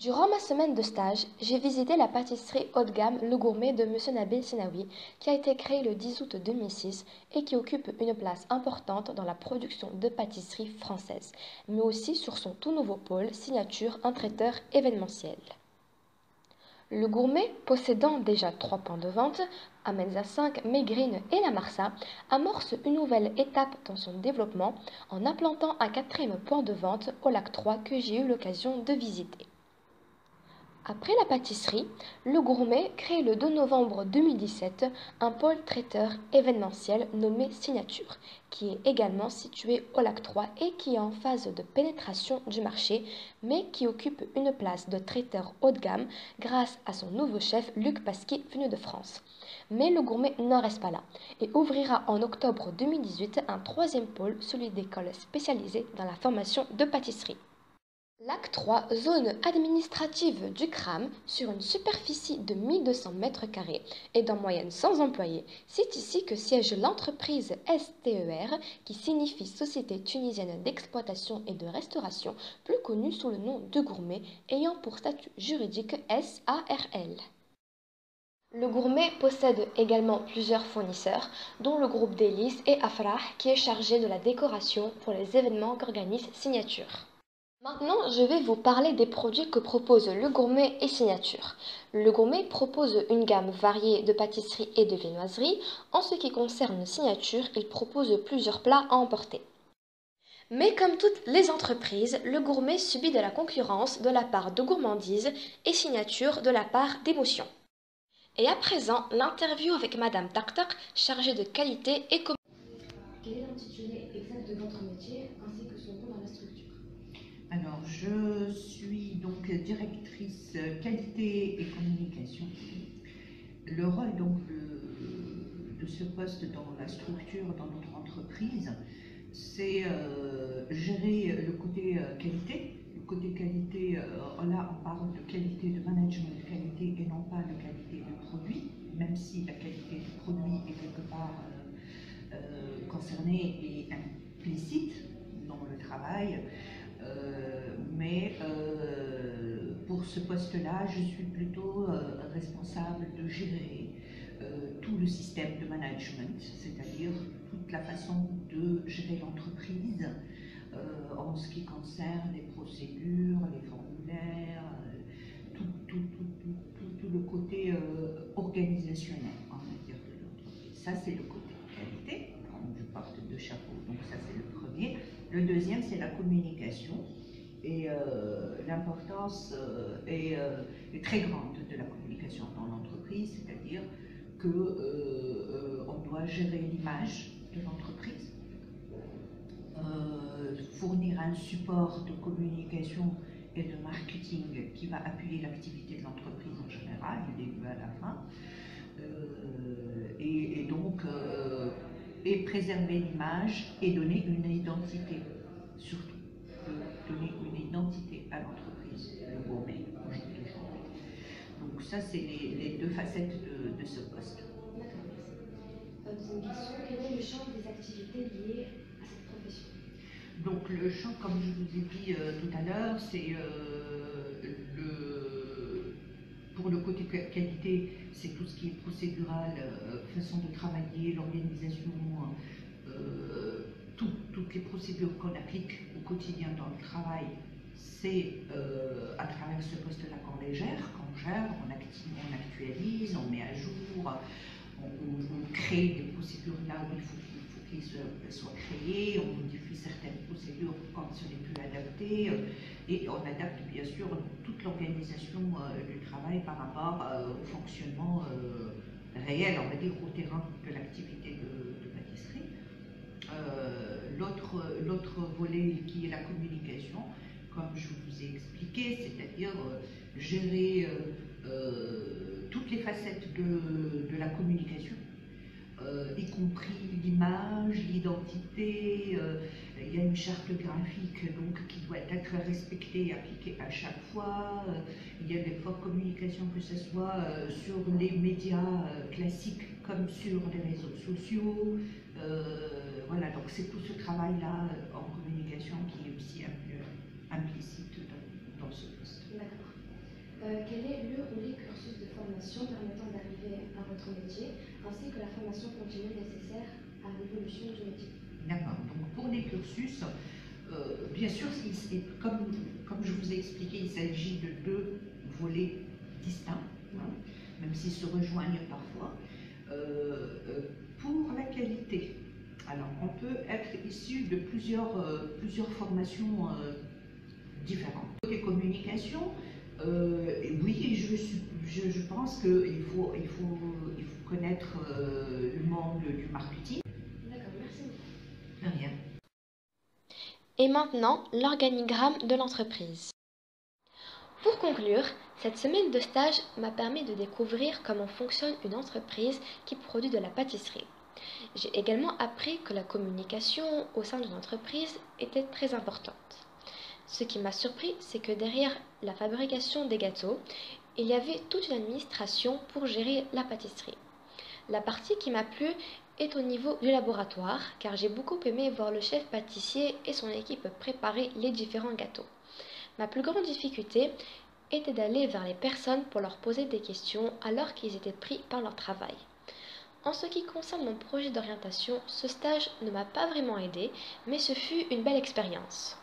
Durant ma semaine de stage, j'ai visité la pâtisserie haut de gamme Le Gourmet de Monsieur Nabil Sinaoui, qui a été créée le 10 août 2006 et qui occupe une place importante dans la production de pâtisseries françaises, mais aussi sur son tout nouveau pôle signature un traiteur événementiel. Le Gourmet, possédant déjà 3 points de vente, Amenza 5, Mégrine et La Marsa, amorce une nouvelle étape dans son développement en implantant un quatrième point de vente au lac 3 que j'ai eu l'occasion de visiter. Après la pâtisserie, Le Gourmet crée le 2 novembre 2017 un pôle traiteur événementiel nommé Signature, qui est également situé au lac 3 et qui est en phase de pénétration du marché, mais qui occupe une place de traiteur haut de gamme grâce à son nouveau chef Luc Pasquier venu de France. Mais Le Gourmet n'en reste pas là et ouvrira en octobre 2018 un troisième pôle, celui d'écoles spécialisées dans la formation de pâtisserie. Lac 3, zone administrative du CRAM, sur une superficie de 1200 m², et d'en moyenne sans employés. C'est ici que siège l'entreprise STER, qui signifie Société tunisienne d'exploitation et de restauration, plus connue sous le nom de Gourmet, ayant pour statut juridique SARL. Le Gourmet possède également plusieurs fournisseurs, dont le groupe Délices et Afrah, qui est chargé de la décoration pour les événements qu'organise Signature. Maintenant, je vais vous parler des produits que propose Le Gourmet et Signature. Le Gourmet propose une gamme variée de pâtisseries et de viennoiseries. En ce qui concerne Signature, il propose plusieurs plats à emporter. Mais comme toutes les entreprises, Le Gourmet subit de la concurrence de la part de gourmandise et Signature de la part d'émotion. Et à présent, l'interview avec Madame Taktak, chargée de qualité et communication. Quel est l'intitulé exact de votre métier ainsi que son rôle dans la structure? Alors, je suis donc directrice qualité et communication. Le rôle donc de ce poste dans la structure, dans notre entreprise, c'est gérer le côté qualité. Le côté qualité, là on parle de qualité, de management de qualité et non pas de qualité de produit, même si la qualité du produit est quelque part concernée et implicite dans le travail. Mais pour ce poste-là, je suis plutôt responsable de gérer tout le système de management, c'est-à-dire toute la façon de gérer l'entreprise en ce qui concerne les procédures, les formulaires, tout le côté organisationnel, on va dire, de l'entreprise. Ça, c'est le côté qualité. Je porte deux chapeaux, donc ça, c'est le premier. Le deuxième, c'est la communication. Et l'importance est très grande de la communication dans l'entreprise, c'est-à-dire qu'on doit gérer l'image de l'entreprise, fournir un support de communication et de marketing qui va appuyer l'activité de l'entreprise en général, du début à la fin, et donc et préserver l'image et donner une identité, surtout donner une identité à l'entreprise, le Gourmet, aujourd'hui. Donc ça, c'est les deux facettes de ce poste. D'accord, merci. Deuxième question, quel est le champ des activités liées à cette profession? Donc le champ, comme je vous ai dit tout à l'heure, c'est pour le côté qualité, c'est tout ce qui est procédural, façon de travailler, l'organisation, toutes les procédures qu'on applique au quotidien dans le travail, c'est à travers ce poste-là qu'on les gère, on actualise, on met à jour, on crée des procédures là où il faut qu'elles soient créées, on modifie certaines procédures quand ce n'est plus adapté, et on adapte bien sûr toute l'organisation du travail par rapport au fonctionnement réel, on va dire, au terrain de l'activité de pâtisserie. L'autre volet qui est la communication, comme je vous ai expliqué, c'est-à-dire gérer toutes les facettes de la communication, y compris l'image, l'identité. Il y a une charte graphique donc, qui doit être respectée et appliquée à chaque fois. Il y a l'effort communication, que ce soit sur les médias classiques comme sur les réseaux sociaux. Voilà, donc c'est tout ce travail-là en communication qui est aussi un peu implicite dans ce poste. D'accord. Quel est le ou les cursus de formation permettant d'arriver à votre métier, ainsi que la formation continue nécessaire à l'évolution du métier? D'accord. Donc pour les cursus, bien sûr, comme je vous ai expliqué, il s'agit de deux volets distincts, hein, même s'ils se rejoignent parfois. Pour la qualité, alors on peut être issu de plusieurs formations différentes. Côté communication, oui, je pense qu'il faut connaître le monde du marketing. D'accord, merci. De rien. Et maintenant, l'organigramme de l'entreprise. Pour conclure, cette semaine de stage m'a permis de découvrir comment fonctionne une entreprise qui produit de la pâtisserie. J'ai également appris que la communication au sein d'une entreprise était très importante. Ce qui m'a surpris, c'est que derrière la fabrication des gâteaux, il y avait toute une administration pour gérer la pâtisserie. La partie qui m'a plu est au niveau du laboratoire, car j'ai beaucoup aimé voir le chef pâtissier et son équipe préparer les différents gâteaux. Ma plus grande difficulté était d'aller vers les personnes pour leur poser des questions alors qu'ils étaient pris par leur travail. En ce qui concerne mon projet d'orientation, ce stage ne m'a pas vraiment aidé, mais ce fut une belle expérience.